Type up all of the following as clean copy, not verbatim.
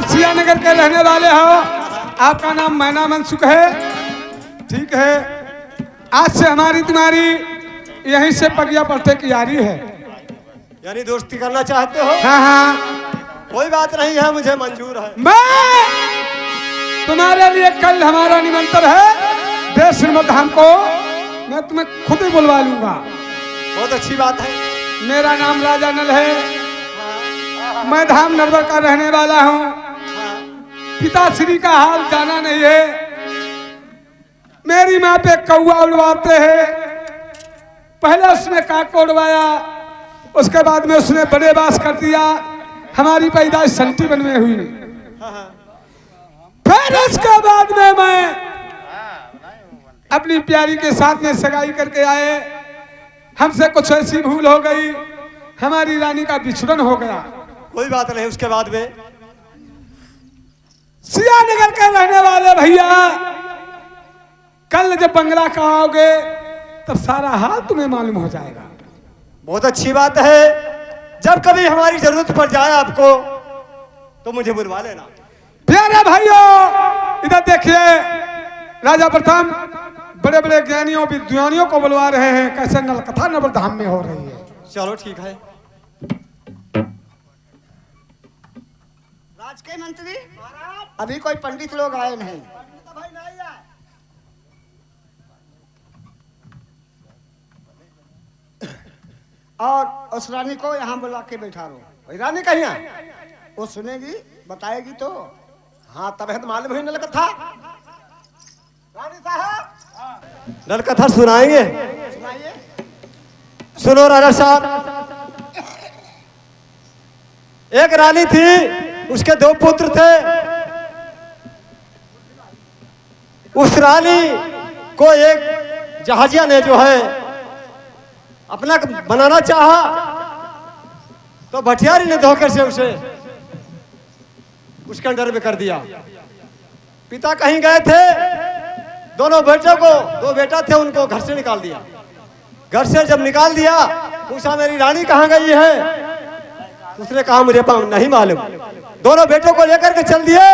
आप सिया नगर के रहने वाले हो, आपका नाम मैना मनसुख है, ठीक है। आज से हमारी तुम्हारी यहीं से पगिया पड़ते की यारी है। यानी दोस्ती करना चाहते हो? हाँ हाँ, कोई बात नहीं है, मुझे मंजूर है। मैं तुम्हारे लिए कल हमारा निमंत्रण है देश श्रीमद धाम को, मैं तुम्हें खुद ही बुलवा लूंगा। बहुत अच्छी बात है। मेरा नाम राजा नल है, मैं धाम नरवर का रहने वाला हूँ। पिताश्री का हाल जाना नहीं है, मेरी माँ पे कौआ उड़वाते हैं। पहले उसने काक को उड़वाया, उसके बाद में उसने बड़े बास कर दिया। हमारी पैदाइश संटीवन में हुई, फिर उसके बाद में मैं अपनी प्यारी के साथ में सगाई करके आए। हमसे कुछ ऐसी भूल हो गई, हमारी रानी का बिछड़न हो गया। कोई बात नहीं, उसके बाद में सिया नगर के रहने वाले भैया, कल जब बंगला का आओगे तब सारा हाल तुम्हें मालूम हो जाएगा। बहुत अच्छी बात है। जब कभी हमारी जरूरत पड़ जाए आपको तो मुझे बुलवा लेना। प्यारे भाइयों इधर देखिए, राजा प्रथम बड़े बड़े ज्ञानियों विद्वानियों को बुलवा रहे हैं, कैसे नलकथा नवरधाम में हो रही है। चलो ठीक है। राज के मंत्री, अभी कोई पंडित लोग आए नहीं। और उस रानी को यहाँ बुला के बैठा लो। रानी कहीं है? वो सुनेगी, बताएगी तो। हाँ, तब है तो मालूम हुई नलकथा। रानी साहब नलकथा सुनाएंगे। सुनाइए। सुनो राजा साहब, एक रानी थी, उसके 2 पुत्र थे। उस रानी को एक जहाजिया ने जो है अपना बनाना चाहा, तो भटियारी ने धोखे से उसे उसके अंडर में कर दिया। पिता कहीं गए थे, दोनों बेटों को, 2 बेटा थे, उनको घर से निकाल दिया। घर से जब निकाल दिया, पूछा मेरी रानी कहाँ गई है? उसने कहा मुझे नहीं मालूम। दोनों बेटों को लेकर के चल दिए।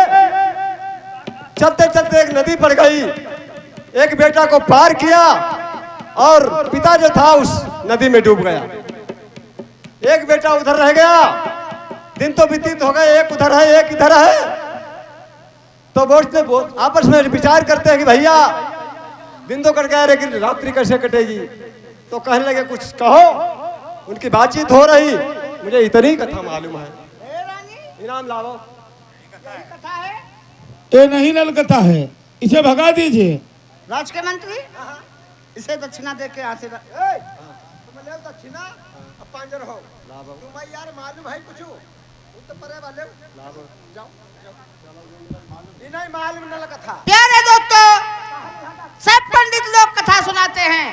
चलते चलते एक नदी पड़ गई, एक बेटा को पार किया और पिता जो था उस नदी में डूब गया। एक बेटा उधर रह गया। दिन तो व्यतीत हो गए, एक उधर है एक इधर है। तो बोलते आपस में विचार करते हैं कि भैया दिन तो कट गया, लेकिन रात्रि कैसे कटेगी? तो कहने लगे कुछ कहो। उनकी बातचीत हो रही, मुझे इतनी कथा मालूम है। इनाम लाओ। कथा है। ये नहीं नल कथा है, इसे भगा दीजिए। राज के मंत्री, इसे दक्षिणा दे के आते। तुम ले दक्षिणा, अब पांजर हो। तुम यार मालूम है कुछ? तो परे वाले जाओ। नहीं मालूम नल कथा। प्यारे दोस्तों, सब पंडित लोग कथा सुनाते हैं,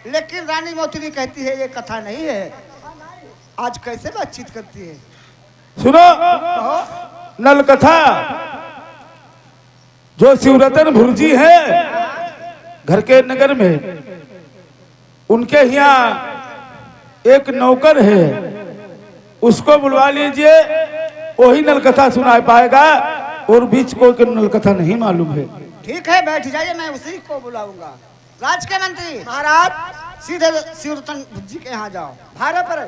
लेकिन रानी मोती कहती है ये कथा नहीं है। आज कैसे बातचीत करती है? सुनो, नल कथा जो शिवरतन भुर्जी है घर के नगर में, उनके यहाँ एक नौकर है, उसको बुलवा लीजिए, वही नलकथा सुना पाएगा। और बीच को नलकथा नहीं मालूम है। ठीक है, बैठ जाइए, मैं उसी को बुलाऊंगा। राज के मंत्री महाराज, सीधे शिवरतन भुज्जी के यहाँ जाओ, भारे पर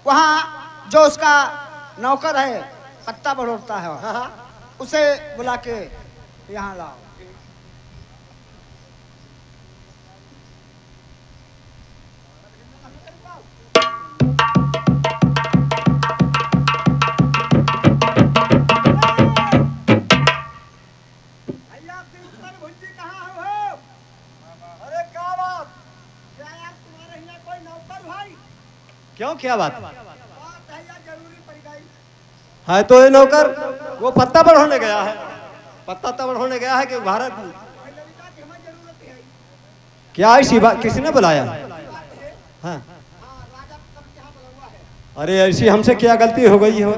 वहाँ जो उसका नौकर है, पत्ता बड़ोड़ता है, उसे बुला के यहाँ लाओ। क्यों, क्या बात है? तो ये नौकर वो पत्ता बढ़ाने गया है। पत्ता तब बढ़ाने गया है कि भारत क्या ऐसी बात किसने बुलाया? हाँ, अरे ऐसी हमसे क्या गलती हो गई है,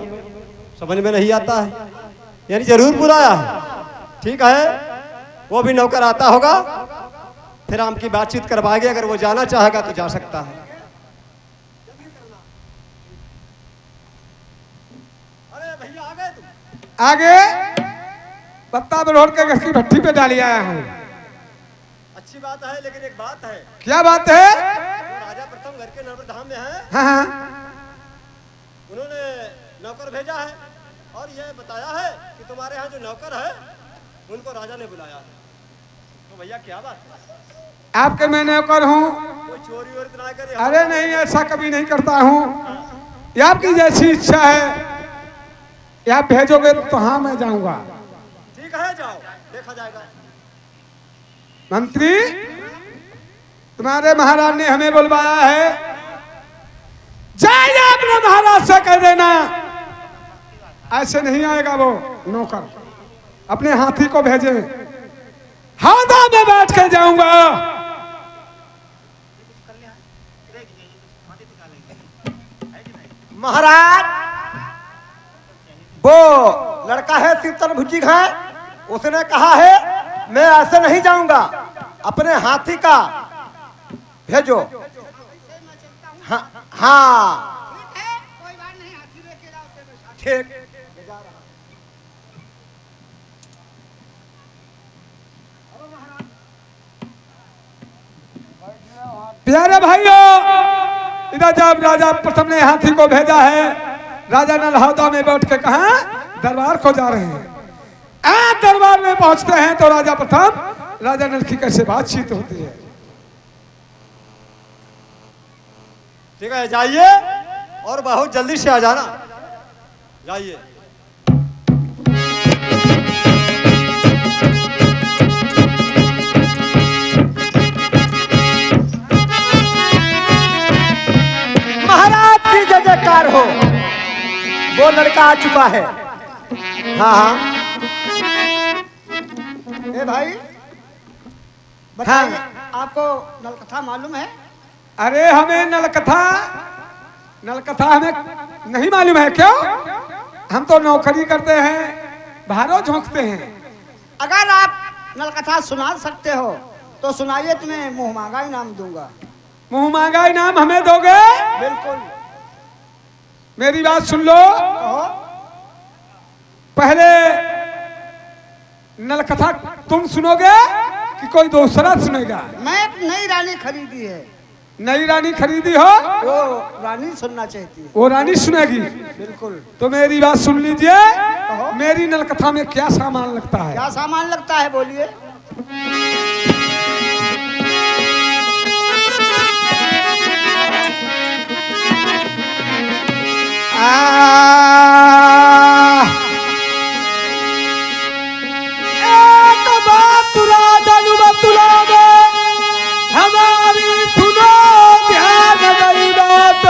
समझ में नहीं आता है। यानी जरूर बुलाया है। ठीक है, वो भी नौकर आता होगा, फिर हम की बातचीत करवाएंगे। अगर वो जाना चाहेगा तो जा सकता है। आगे पत्ता बरोड़ के घर की भट्टी पे डाली आया हूँ। अच्छी बात है, लेकिन एक बात है। क्या बात है? जो राजा प्रथम घर के नर्मदा धाम में है, हाँ हाँ, उन्होंने नौकर भेजा है और यह बताया है कि तुम्हारे यहाँ जो नौकर है उनको राजा ने बुलाया है। तो भैया क्या बात है? आपके मैं नौकर हूँ। कोई चोरी वोरी ना करे? अरे नहीं, ऐसा कभी नहीं करता हूँ। ये आपकी जैसी इच्छा है, या आप भेजोगे तो हाँ मैं जाऊंगा। ठीक है, जाओ, देखा जाएगा। मंत्री, तुम्हारे महाराज ने हमें बुलवाया है, जाइए अपने महाराज से कह देना ऐसे नहीं आएगा वो नौकर, अपने हाथी को भेजे, हौदा में बैठ के जाऊंगा। महाराज, वो लड़का है शीतल भुजी है, उसने कहा है मैं ऐसे नहीं जाऊंगा, अपने हाथी का भेजो। हाँ हाँ, कोई बात नहीं, हाथी लेके जाओ, ठीक। प्यारे भाइयों, इधर जब राजा प्रथम ने हाथी को भेजा है, राजा नल हौदा में बैठ के कहा दरबार को जा रहे हैं। दरबार में पहुंचते हैं तो राजा प्रथम राजा नल की कैसे बातचीत होती है। ठीक है, जाइए और बहुत जल्दी से आ जाना। जाइए। महाराज की जय जयकार हो। वो लड़का आ चुका है। हाँ हाँ। ए भाई बताइए, आपको नलकथा मालूम है? अरे हमें नलकथा हमें नहीं मालूम है। क्यों? हम तो नौकरी करते हैं, भारो झोंकते हैं। अगर आप नलकथा सुना सकते हो तो सुनाइए, तुम्हें मुंह मांगा इनाम दूंगा। मुंह मांगा इनाम हमें दोगे? बिल्कुल। मेरी बात सुन लो। कहो। पहले नलकथा तुम सुनोगे कि कोई दूसरा सुनेगा? मैं एक नई रानी खरीदी है। नई रानी खरीदी हो? वो रानी सुनना चाहती है। वो रानी सुनेगी। बिल्कुल। तो मेरी बात सुन लीजिए। मेरी नलकथा में क्या सामान लगता है? क्या सामान लगता है, बोलिए। एक बात राजन बतुला में हमारी सुनो ध्यान गई बात,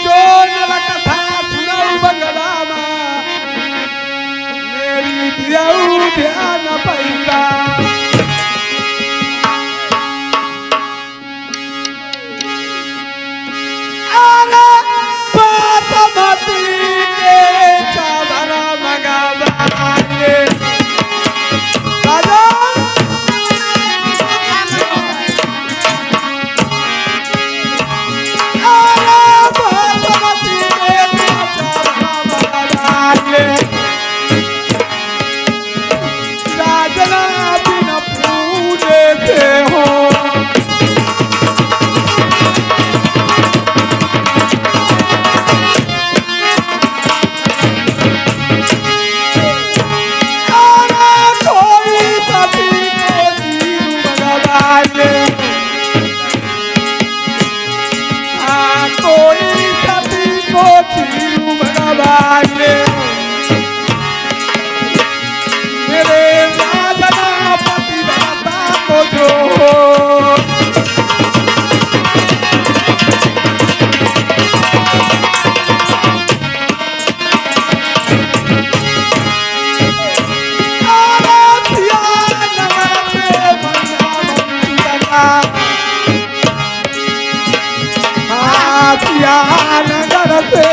जो नलकथा सुनो बंगला में मेरी दियाऊ ध्यान पैदा। नगर से